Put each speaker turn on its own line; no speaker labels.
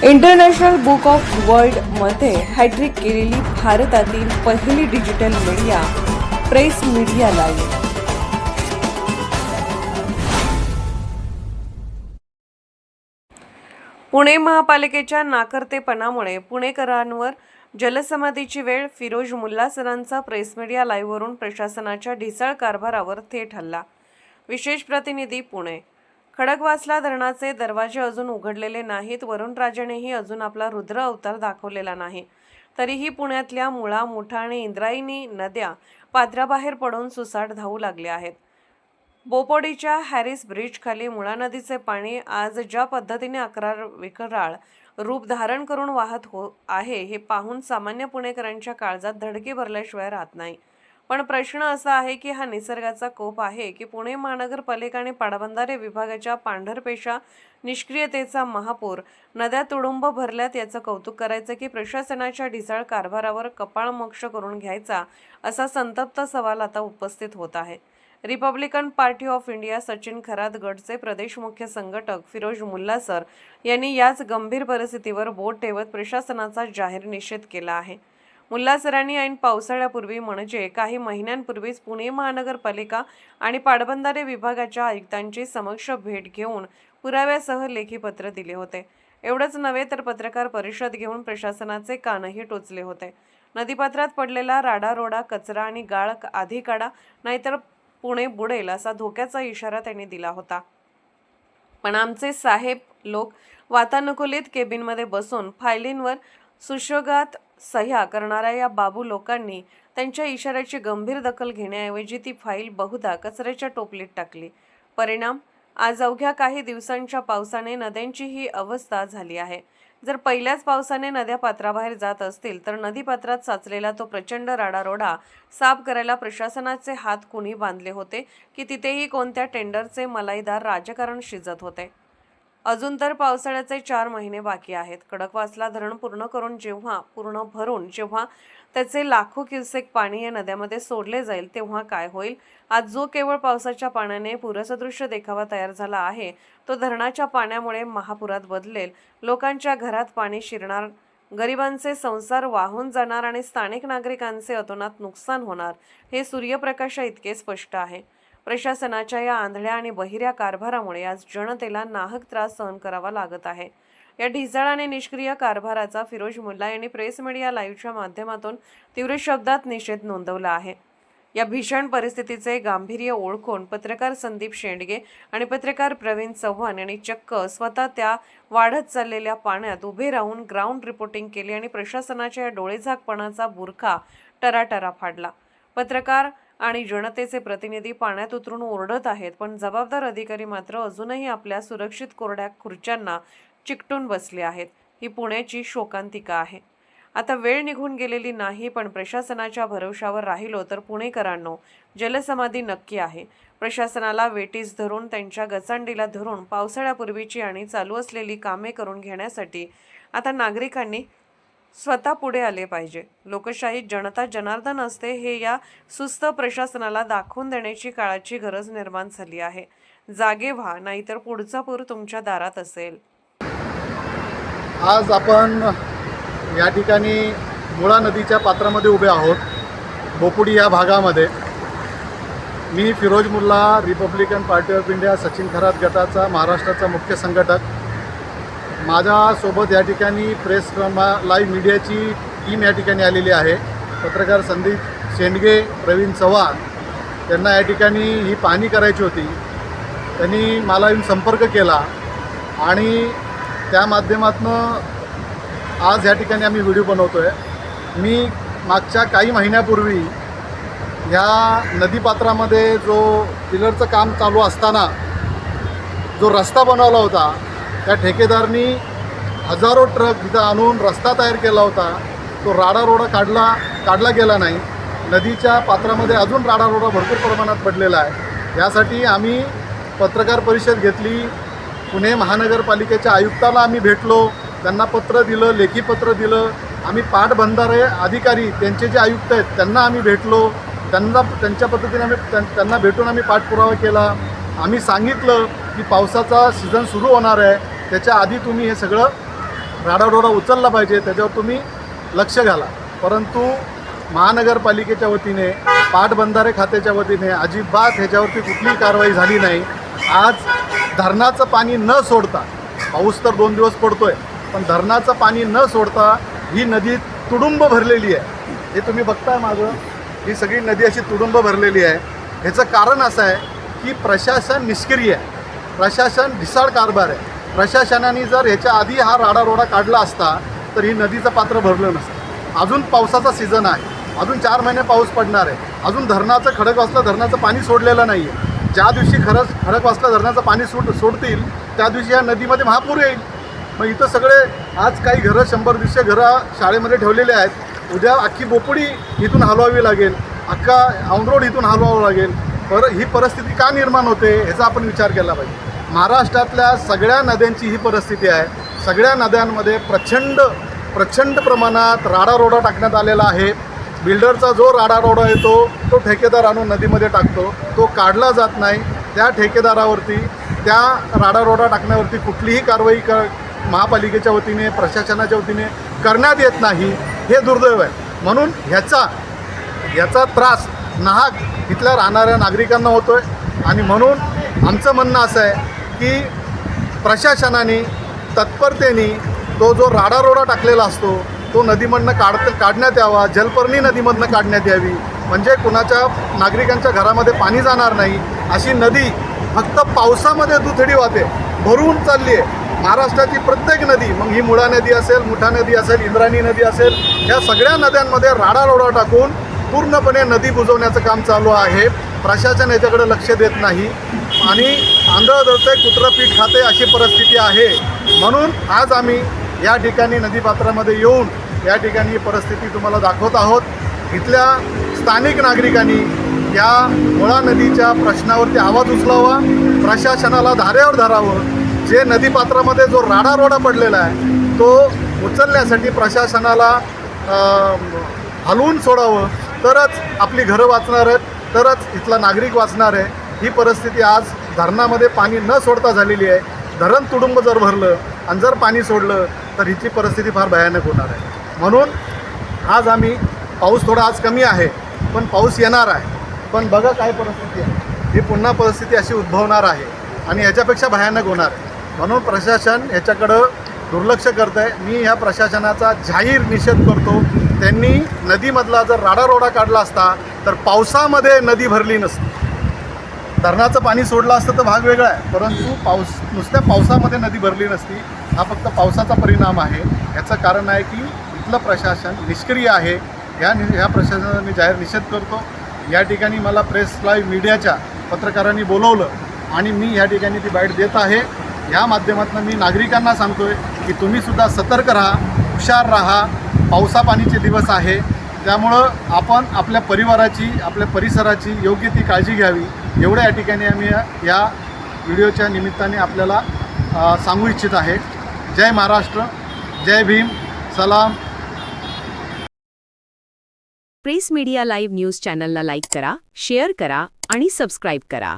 International book of वर्ल्डमध्ये hat trick केलेली भारतातील पहिली digital media press media live. Pune महापालिकेच्या नाकर्तेपणामुळे पुणेकरांवर जलसमाधीची वेळ। फिरोज मुल्ला सरांचा प्रेस मीडिया लाईव्हवरून प्रशासनाच्या ढिसाळ कारभारावर थेट हल्ला। विशेष प्रतिनिधी पुणे। खडकवासला धरणाचे दरवाजे अजून उघडलेले नाहीत। वरुणराजानेही अजून आपला रुद्र अवतार दाखवलेला नाही। तरीही पुण्यातल्या मुळा, मुठा आणि इंद्रायणी नद्या पात्राबाहेर पडून सुसाट धावू लागल्या आहेत। बोपोडीच्या हॅरिस ब्रिज खाली मुळा नदीचे पाणी आज ज्या पद्धतीने विकराळ रूप धारण करून वाहत आहे हे पाहून सामान्य पुणेकरांच्या काळजात धडकी भरल्याशिवाय राहत नाही। पण प्रश्न असा आहे की हा निसर्गाचा कोप आहे की पुणे महानगरपालिका आणि पाटबंधारे विभागाच्या पांढरपेशा निष्क्रियतेचा महापूर? नद्या तुडुंब भरल्यात याचं कौतुक करायचं की प्रशासनाच्या ढिसाळ कारभारावर कपाळमोक्ष करून घ्यायचा, असा संतप्त सवाल आता उपस्थित होत आहे। Republican Party of India Sachin Kharat गटचे प्रदेश मुख्य संघटक फिरोज मुल्ला सर यांनी याच गंभीर परिस्थितीवर बोट ठेवत प्रशासनाचा जाहीर निषेध केला आहे। मुल्ला सरांनी ऐन पावसाळ्यापूर्वी म्हणजे काही महिन्यांपूर्वीच पुणे महानगरपालिका आणि पाटबंधारे विभागाच्या आयुक्तांची समक्ष भेट घेऊन पुराव्यासह लेखी पत्र दिले होते। एवढंच नव्हे तर पत्रकार परिषद घेऊन प्रशासनाचे कानही टोचले होते। नदीपात्रात पडलेला राडारोडा, कचरा आणि गाळ आधी काढा, नाहीतर पुणे बुडेल असा धोक्याचा इशारा त्यांनी दिला होता। पण आमचे साहेब लोक वातानुकूलित केबिनमध्ये बसून फायलींवर सुशोगात सह्या करणाऱ्या या बाबू लोकांनी त्यांच्या इशाऱ्याची गंभीर दखल घेण्याऐवजी ती फाईल बहुधा कचऱ्याच्या टोपलीत टाकली। परिणाम, आज अवघ्या काही दिवसांच्या पावसाने नद्यांची ही अवस्था झाली आहे। जर पहिल्याच पावसाने नद्या पात्राबाहेर जात असतील तर नदीपात्रात साचलेला तो प्रचंड राडारोडा साफ करायला प्रशासनाचे हात कुणी बांधले होते की तिथेही कोणत्या टेंडरचे मलाईदार राजकारण शिजत होते? अजून तर पावसाळ्याचे 4 महिने बाकी आहेत। खडकवासला धरण पूर्ण भरून जेव्हा त्याचे लाखो क्युसेक पाणी या नद्यामध्ये सोडले जाईल तेव्हा काय होईल? आज जो केवळ पावसाच्या पाण्याने पुरसदृश्य देखावा तयार झाला आहे तो धरणाच्या पाण्यामुळे महापुरात बदलेल। लोकांच्या घरात पाणी शिरणार, गरिबांचे संसार वाहून जाणार आणि स्थानिक नागरिकांचे अतोनात नुकसान होणार, हे सूर्यप्रकाशा इतके स्पष्ट आहे। प्रशासनाच्या या आंधळ्या आणि बहिऱ्या कारभारामुळे आज जनतेला नाहक त्रास सहन करावा लागत आहे। या ढिसाळ आणि निष्क्रिय कारभाराचा फिरोज मुल्ला यांनी प्रेस मीडिया लाईव्हच्या माध्यमातून तीव्र शब्दात निषेध नोंदवला आहे। या भीषण परिस्थितीचे गांभीर्य ओळखून पत्रकार संदीप शेंडगे आणि पत्रकार प्रवीण चव्हाण यांनी चक्क स्वतः त्या वाढत चाललेल्या पाण्यात उभे राहून ग्राउंड रिपोर्टिंग केली आणि प्रशासनाच्या या डोळेझाकपणाचा बुरखा टराटरा फाडला। पत्रकार आणि जनतेचे प्रतिनिधी पाण्यात उतरून ओरडत आहेत, पण जबाबदार अधिकारी मात्र अजूनही आपल्या सुरक्षित कोरड्या खुर्च्यांना चिकटून बसले आहेत। ही पुण्याची शोकांतिका आहे। आता वेळ निघून गेलेली नाही, पण प्रशासनाच्या भरवशावर राहिलो तर पुणेकरांनो, जलसमाधी नक्की आहे। प्रशासनाला वेटीस धरून, त्यांच्या गचांडीला धरून पावसाळ्यापूर्वीची आणि चालू असलेली कामे करून घेण्यासाठी आता नागरिकांनी स्वतः पुढे आले पाहिजे। लोकशाहीत जनता जनार्दन असते हे या सुस्त प्रशासनाला दाखवून देण्याची काळाची गरज निर्माण झाली आहे। जागे व्हा, नाहीतर पुढचा पूर तुमच्या दारात असेल।
आज आपण या ठिकाणी मुळा नदीच्या पात्रामध्ये उभे आहोत, बोपुडी या भागामध्ये। मी Firoz Mulla, Republican Party of India Sachin Kharat गटाचा महाराष्ट्राचा मुख्य संघटक। माझ्यासोबत या ठिकाणी प्रेस लाईव्ह मीडियाची टीम या ठिकाणी आलेली आहे। पत्रकार संदीप शेंडगे, प्रवीण चव्हाण यांना या ठिकाणी ही पाहणी करायची होती। त्यांनी मला येऊन संपर्क केला आणि त्या माध्यमातून आज या ठिकाणी आम्ही व्हिडिओ बनवतो आहे। मी मागच्या काही महिन्यापूर्वी ह्या नदीपात्रामध्ये जो पिलरचं काम चालू असताना जो रस्ता बनवला होता, त्या ठेकेदारनी हजारो ट्रक इथं आणून रस्ता तयार केला होता। तो राडारोडा काढला गेला नाही। नदीच्या पात्रामध्ये अजून राडारोडा भरपूर प्रमाणात पडलेला आहे। यासाठी आम्ही पत्रकार परिषद घेतली। पुणे महानगरपालिकेच्या आयुक्ताला आम्ही भेटलो, त्यांना पत्र दिलं, लेखी पत्र दिलं। आम्ही पाटबंधारे अधिकारी, त्यांचे जे आयुक्त आहेत त्यांना आम्ही भेटलो, त्यांच्या पद्धतीने त्यांना भेटून आम्ही पाठपुरावा केला। आम्ही सांगितलं की पावसाचा सीझन सुरू होणार आहे, त्याच्या आधी तुम्ही हे सगळं राडारोडा उचलला पाहिजे, त्याच्यावर तुम्ही लक्ष घाला. परंतु महानगरपालिकेच्या वतीने, पाटबंधारे खात्याच्या वतीने अजिबात ह्याच्यावरती कुठलीही कारवाई झाली नाही. आज धरणाचं पाणी न सोडता, पाऊस तर 2 दिवस पडतोय, पण धरणाचं पाणी न सोडता ही नदी तुडुंब भरलेली आहे. हे तुम्ही बघताय मागं, ही सगळी नदी अशी तुडुंब भरलेली आहे. ह्याचं कारण असं आहे की प्रशासन निष्क्रिय आहे, प्रशासन ढिसाळ कारभार आहे. प्रशासनाने जर ह्याच्या आधी हा राडारोडा काढला असता तर ही नदीचं पात्र भरलं नसतं. अजून पावसाचा सीझन आहे, अजून 4 महिने पाऊस पडणार आहे. अजून धरणाचं खडकवासला धरणाचं पाणी सोडलेलं नाही आहे. ज्या दिवशी खडकवासला धरणाचं पाणी सोडतील त्या दिवशी या नदीमध्ये महापूर येईल. मग इथं सगळे आज काही घरं 100-150 घरं शाळेमध्ये ठेवलेले आहेत. उद्या अख्खी बोपुडी इथून हलवावी लागेल, अख्खा औंधरोड इथून हलवावं लागेल. ही परिस्थिती का निर्माण होते ह्याचा आपण विचार केला पाहिजे. महाराष्ट्रातल्या सगळ्या नद्यांची ही परिस्थिती आहे. सगळ्या नद्यांमध्ये प्रचंड प्रमाणात राडारोडा टाकण्यात आलेला आहे. बिल्डरचा जो राडारोडा येतो तो ठेकेदार आणून नदीमध्ये टाकतो, तो काढला जात नाही. त्या ठेकेदारावरती, त्या राडारोडा टाकण्यावरती कुठलीही कारवाई महापालिकेच्या वतीने, प्रशासनाच्या वतीने करण्यात येत नाही. हे दुर्दैव आहे. म्हणून ह्याचा त्रास नाहक इथल्या राहणाऱ्या नागरिकांना होतो आहे. आणि म्हणून आमचं म्हणणं असं आहे की प्रशासनाने तत्परतेने तो जो राडारोडा टाकलेला असतो तो नदीमधनं काढण्यात यावा. जलपर्णी नदीमधनं काढण्यात यावी, म्हणजे कुणाच्या नागरिकांच्या घरामध्ये पाणी जाणार नाही. अशी नदी फक्त पावसामध्ये दुथडी वाहते, भरून चालली आहे. महाराष्ट्राची प्रत्येक नदी, मग ही मुळा नदी असेल, मुठा नदी असेल, इंद्रायणी नदी असेल, ह्या सगळ्या नद्यांमध्ये राडारोडा टाकून पूर्णपणे नदी बुजवण्याचं काम चालू आहे. प्रशासन याच्याकडे लक्ष देत नाही आणि आंधळ दळते कुत्रं पीठ खाते अशी परिस्थिती आहे. म्हणून आज आम्ही या ठिकाणी नदीपात्रामध्ये येऊन या ठिकाणी ही परिस्थिती तुम्हाला दाखवत आहोत. इथल्या स्थानिक नागरिकांनी या मुळा नदीच्या प्रश्नावरती आवाज उचलावा, प्रशासनाला धारेवर धरावं. जे नदीपात्रामध्ये जो राडारोडा पडलेला आहे तो उचलण्यासाठी प्रशासनाला हलवून सोडावं, तरच आपली घरं वाचणार आहेत, तरच इथला नागरिक वाचणार आहे. ही परिस्थिती आज धरणामध्ये पाणी न सोडता झालेली आहे. धरण तुडुंब जर भरलं आणि जर पाणी सोडलं तर हिची परिस्थिती फार भयानक होणार आहे. म्हणून आज आम्ही, पाऊस थोडा आज कमी आहे पण पाऊस येणार आहे, पण बघा काय परिस्थिती आहे. ही पुन्हा परिस्थिती अशी उद्भवणार आहे आणि ह्याच्यापेक्षा भयानक होणार आहे. म्हणून प्रशासन ह्याच्याकडं दुर्लक्ष करतं आहे. मी ह्या प्रशासनाचा जाहीर निषेध करतो. त्यांनी नदीमधला जर राडारोडा काढला असता तर पावसामध्ये नदी भरली नसती. धरणाचं पाणी सोडलं असतं तर भाग वेगळा आहे, परंतु नुसत्या पावसामध्ये नदी भरली नसती. हा फक्त पावसाचा परिणाम आहे. याचं कारण आहे की इथलं प्रशासन निष्क्रिय आहे. ह्या प्रशासनाचा मी जाहीर निषेध करतो. या ठिकाणी मला प्रेस लाईव्ह मीडियाच्या पत्रकारांनी बोलवलं आणि मी या ठिकाणी ती बाईट देत आहे. ह्या माध्यमातून मी नागरिकांना सांगतोय की तुम्हीसुद्धा सतर्क राहा, हुशार राहा. पावसापाणीचे दिवस आहे, त्यामुळं आपण आपल्या परिवाराची, आपल्या परिसराची योग्य ती काळजी घ्यावी. एवढं या ठिकाणी आम्ही या व्हिडिओच्या निमित्ताने आपल्याला सांगू इच्छित आहे. जय महाराष्ट्र, जय भीम, सलाम.
प्रेस मीडिया लाईव्ह न्यूज चॅनलला लाईक करा, शेअर करा आणि सबस्क्राईब करा.